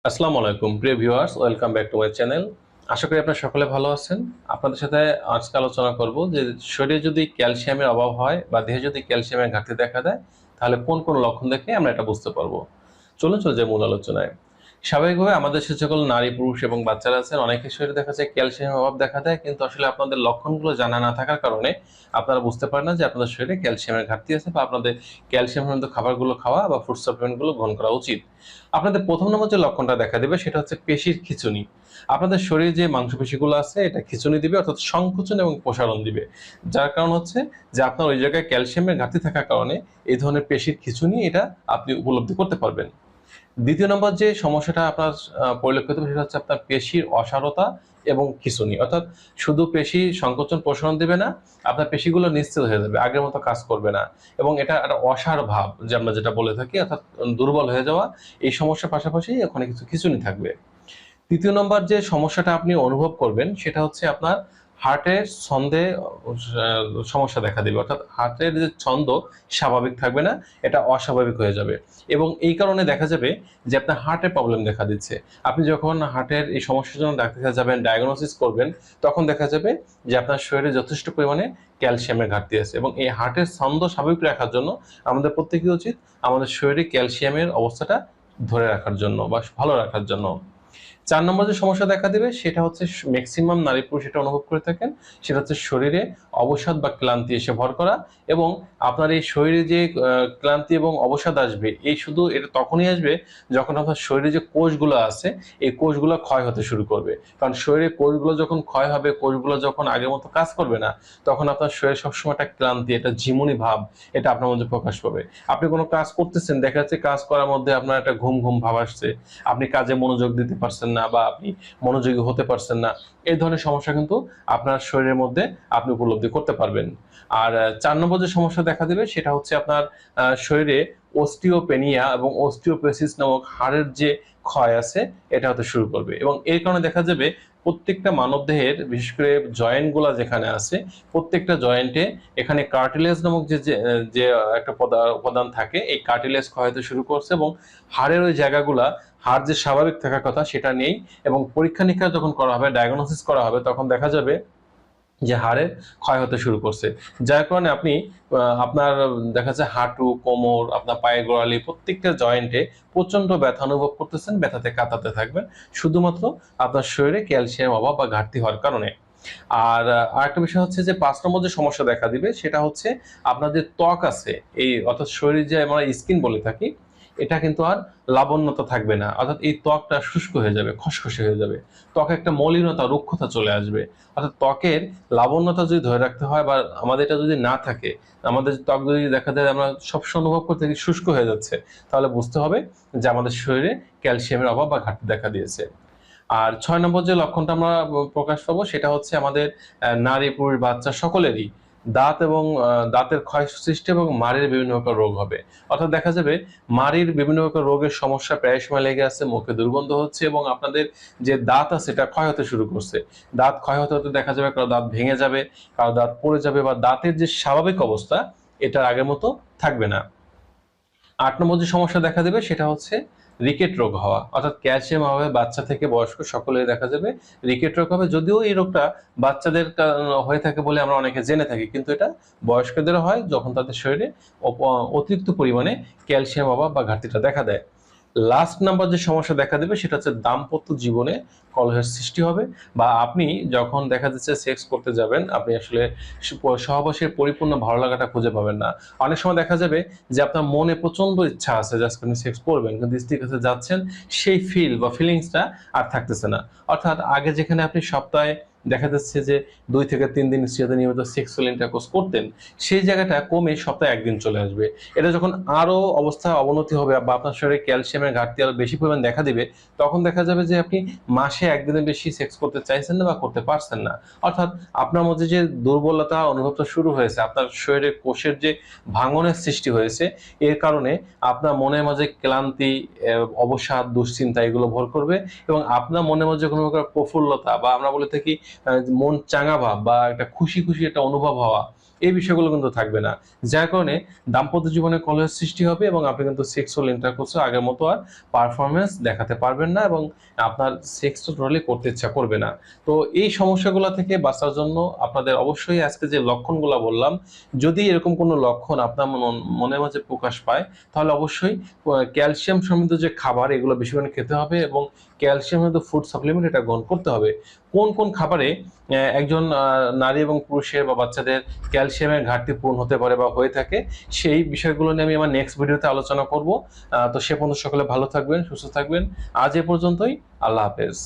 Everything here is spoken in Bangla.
আসসালামু আলাইকুম প্রিয় viewers, welcome back to my channel. আশা করি আপনারা সকলে ভালো আছেন। আপনাদের সাথে আজকে আলোচনা করব যে শরীরে যদি ক্যালসিয়ামের অভাব হয় বা দেহে যদি ক্যালসিয়ামের ঘাটতি দেখা দেয়, তাহলে কোন কোন লক্ষণ দেখে আমরা এটা বুঝতে পারবো। চলুন চলে যাই মূল আলোচনায়। স্বাভাবিকভাবে আমাদের সে সকল নারী, পুরুষ এবং বাচ্চারা আছেন, অনেকের শরীরে দেখা যায় ক্যালসিয়ামের অভাব দেখা দেয়, কিন্তু আসলে আপনাদের লক্ষণগুলো জানা না থাকার কারণে আপনারা বুঝতে পারেন না যে আপনাদের শরীরে ক্যালসিয়ামের ঘাটতি আছে বা আপনাদের ক্যালসিয়াম সমৃদ্ধ খাবারগুলো খাওয়া বা ফুড সাপ্লিমেন্টগুলো গ্রহণ করা উচিত। আপনাদের প্রথম নম্বর যে লক্ষণটা দেখা দেবে সেটা হচ্ছে পেশির খিঁচুনি। আপনাদের শরীরে যে মাংসপেশিগুলো আছে এটা খিঁচুনি দিবে, অর্থাৎ সংকোচন এবং প্রসারণ দিবে। যার কারণ হচ্ছে যে আপনার ওই জায়গায় ক্যালসিয়ামের ঘাটতি থাকার কারণে এই ধরনের পেশির খিঁচুনি এটা আপনি উপলব্ধি করতে পারবেন। দ্বিতীয় নম্বর যে সমস্যাটা আপনার পরিলক্ষিত হবে সেটা হচ্ছে আপনার পেশির অসারতা এবং খিঁচুনি। অর্থাৎ শুধু পেশি সংকোচন প্রসারণ দিবে না, আপনার পেশিগুলো নিশ্চিত হয়ে যাবে, আগের মতো কাজ করবে না। এবং এটা একটা অসাড় ভাব যে আমরা যেটা বলে থাকি, অর্থাৎ দুর্বল হয়ে যাওয়া। এই সমস্যার পাশাপাশি ওখানে কিছু খিঁচুনি থাকবে। তৃতীয় নম্বর যে সমস্যাটা আপনি অনুভব করবেন সেটা হচ্ছে আপনার হার্টের ছন্দে সমস্যা দেখা দিবে, অর্থাৎ হার্টের যে ছন্দ স্বাভাবিক থাকবে না, এটা অস্বাভাবিক হয়ে যাবে। এবং এই কারণে দেখা যাবে যে আপনার হার্টের প্রবলেম দেখা দিচ্ছে। আপনি যখন হার্টের এই সমস্যার জন্য ডাক্তার কাছে যাবেন, ডায়াগনোসিস করবেন, তখন দেখা যাবে যে আপনার শরীরে যথেষ্ট পরিমাণে ক্যালসিয়ামের ঘাটতি আছে। এবং এই হার্টের ছন্দ স্বাভাবিক রাখার জন্য আমাদের প্রত্যেকেই উচিত আমাদের শরীরে ক্যালসিয়ামের অবস্থাটা ধরে রাখার জন্য বা ভালো রাখার জন্য। ৪ নম্বর যে সমস্যা দেখা দেবে সেটা হচ্ছে ম্যাক্সিমাম নারী পুরুষ এটা অনুভব করে থাকেন, সেটা হচ্ছে শরীরে অবসাদ বা ক্লান্তি এসে ভর করা। এবং আপনার এই শরীরে যে ক্লান্তি এবং অবসাদ আসবে, এই শুধু এটা তখনই আসবে যখন আপনার শরীরে যে কোষগুলো আছে এই কোষগুলো ক্ষয় হতে শুরু করবে। কারণ শরীরের কোষগুলো যখন ক্ষয় হবে, কোষগুলো যখন আগের মতো কাজ করবে না, তখন আপনার শরীরে সবসময় একটা ক্লান্তি, একটা ঝিমুনি ভাব এটা আপনার মধ্যে প্রকাশ পাবে। আপনি কোনো কাজ করতেছেন, দেখা যাচ্ছে কাজ করার মধ্যে আপনার একটা ঘুম ঘুম ভাব আসছে, আপনি কাজে মনোযোগ দিতে পারছেন না বা আপনি মনোযোগী হতে পারছেন না। এই ধরনের সমস্যা কিন্তু আপনার শরীরের মধ্যে আপনি উপলব্ধি করতে পারবেন। আর ৪ নম্বর যে সমস্যা দেখা দেবে সেটা হচ্ছে আপনার শরীরে অস্টিওপেনিয়া এবং অস্টিওপোরোসিস নামক হাড়ের যে ক্ষয় আছে এটা হতে শুরু করবে। এবং এর কারণে দেখা যাবে প্রত্যেকটা মানবদেহের, বিশেষ করে জয়েন্ট গুলা যেখানে আছে, প্রত্যেকটা জয়েন্টে এখানে কার্টিলেজ নামক যে যে যে একটা উপাদান থাকে, এই কার্টিলেজ ক্ষয় হতে শুরু করছে। এবং হাড়ের ওই জায়গাগুলা, হাড় যে স্বাভাবিক থাকার কথা সেটা নেই। এবং পরীক্ষা নিরীক্ষা যখন করা হবে, ডায়াগনোসিস করা হবে, তখন দেখা যাবে যে হাড়ের ক্ষয় হতে শুরু করছে। যার কারণে আপনি আপনার দেখা যাচ্ছে হাঁটু, কোমর, আপনার পায়ের গোড়ালি প্রত্যেকটা জয়েন্টে প্রচন্ড ব্যথা অনুভব করতেছেন, ব্যথাতে কাটাতে থাকবেন, শুধুমাত্র আপনার শরীরে ক্যালসিয়াম অভাব বা ঘাটতি হওয়ার কারণে। আর আরেকটা বিষয় হচ্ছে যে ৫ নম্বর যে সমস্যা দেখা দিবে সেটা হচ্ছে আপনার যে ত্বক আছে, এই অর্থাৎ শরীর যে আমরা স্কিন বলে থাকি, এটা কিন্তু আর লাবণ্যতা থাকবে না। অর্থাৎ এই ত্বকটা শুষ্ক হয়ে যাবে, খসখসে হয়ে যাবে। ত্বকে একটা মলিনতা, রুক্ষতা চলে আসবে। অর্থাৎ ত্বকের লাবণ্যতা যদি ধরে রাখতে হয় বা আমাদের এটা যদি না থাকে, আমাদের ত্বক যদি দেখা যায় আমরা সবসময় অনুভব করতে থাকি শুষ্ক হয়ে যাচ্ছে, তাহলে বুঝতে হবে যে আমাদের শরীরে ক্যালসিয়ামের অভাব বা ঘাটতি দেখা দিয়েছে। আর ৬ নম্বর যে লক্ষণটা আমরা প্রকাশ পাবো সেটা হচ্ছে আমাদের নারী, পুরুষ, বাচ্চা সকলেরই দাঁত এবং দাঁতের ক্ষয় সৃষ্টি এবং মাড়ির বিভিন্ন প্রকার রোগ হবে। অর্থাৎ দেখা যাবে মাড়ির বিভিন্ন প্রকার রোগের সমস্যা প্রায় সময় লেগে আছে, মুখে দুর্গন্ধ হচ্ছে এবং আপনাদের যে দাঁত আছে এটা ক্ষয় হতে শুরু করছে। দাঁত ক্ষয় হতে হতে দেখা যাবে কারো দাঁত ভেঙে যাবে, কারো দাঁত পড়ে যাবে, বা দাঁতের যে স্বাভাবিক অবস্থা এটা আগের মতো থাকবে না। ৮ নম্বর যে সমস্যা দেখা দেবে সেটা হচ্ছে রিকেট রোগ হওয়া। অর্থাৎ ক্যালসিয়াম অভাবে বাচ্চা থেকে বয়স্ক সকলেই দেখা যাবে রিকেট রোগ হবে। যদিও এই রোগটা বাচ্চাদের হয়ে থাকে বলে আমরা অনেকে জেনে থাকি, কিন্তু এটা বয়স্কদেরও হয় যখন তাদের শরীরে অতিরিক্ত পরিমাণে ক্যালসিয়াম অভাব বা ঘাটতিটা দেখা দেয়। লাস্ট নাম্বার যে সমস্যা দেখা দেবে সেটা হচ্ছে দাম্পত্য জীবনে কলহের সৃষ্টি হবে, বা আপনি যখন দেখা যাচ্ছে সেক্স করতে যাবেন, আপনি আসলে সহবাসের পরিপূর্ণ ভালো লাগাটা খুঁজে পাবেন না। অনেক সময় দেখা যাবে যে আপনার মনে প্রচন্ড ইচ্ছা আছে যে আজকে আপনি সেক্স করবেন, কিন্তু স্ত্রীর কাছে যাচ্ছেন, সেই ফিল বা ফিলিংসটা আর থাকতেছে না। অর্থাৎ আগে যেখানে আপনি সপ্তাহে দেখা যাচ্ছে যে ২ থেকে ৩ দিন স্ত্রীর সাথে নিয়মিত সেক্সুয়াল ইন্টারকোর্স করতেন, সেই জায়গাটা কমে সপ্তাহে ১ দিন চলে আসবে। এটা যখন আরো অবস্থা অবনতি হবে বা আপনার শরীরে ক্যালসিয়ামের ঘাটতি আরো বেশি পরিমাণ দেখা দিবে, তখন দেখা যাবে যে আপনি মাসে ১ দিনের বেশি সেক্স করতে চাইছেন না বা করতে পারছেন না। অর্থাৎ আপনার মধ্যে যে দুর্বলতা অনুভবটা শুরু হয়েছে, আপনার শরীরের কোষের যে ভাঙনের সৃষ্টি হয়েছে, এর কারণে আপনার মনের মাঝে ক্লান্তি, অবসাদ, দুশ্চিন্তা এগুলো ভর করবে। এবং আপনার মনের মাঝে কোনো প্রকার প্রফুল্লতা বা আমরা বলে থাকি মন চাঙ্গা ভাব বা একটা খুশি খুশি একটা অনুভব হওয়া, এই বিষয়গুলো কিন্তু থাকবে না, যার কারণে দাম্পত্য জীবনে কলহের সৃষ্টি হবে এবং আপনি কিন্তু সেক্সুয়াল ইন্টারকোর্সে আগের মতো আর পারফরমেন্স দেখাতে পারবেন না এবং আপনার সেক্সটা টোটালি করতে ইচ্ছা করবে না। তো এই সমস্যাগুলো থেকে বাঁচার জন্য আপনাদের অবশ্যই আজকে যে লক্ষণগুলো বললাম, যদি এরকম কোনো লক্ষণ আপনার মনের মাঝে প্রকাশ পায়, তাহলে অবশ্যই ক্যালসিয়াম সমৃদ্ধ যে খাবার এগুলো বেশি করে খেতে হবে এবং ক্যালসিয়াম সমৃদ্ধ ফুড সাপ্লিমেন্ট এটা গ্রহণ করতে হবে। কোন কোন খাবারে একজন নারী এবং পুরুষের বা বাচ্চাদের ক্যালসিয়ামের ঘাটতি পূরণ হতে পারে বা হয়ে থাকে, সেই বিষয়গুলো নিয়ে আমি আমার নেক্সট ভিডিওতে আলোচনা করব। তো সে পর্যন্ত সকলে ভালো থাকবেন, সুস্থ থাকবেন। আজ এ পর্যন্তই। আল্লাহ হাফেজ।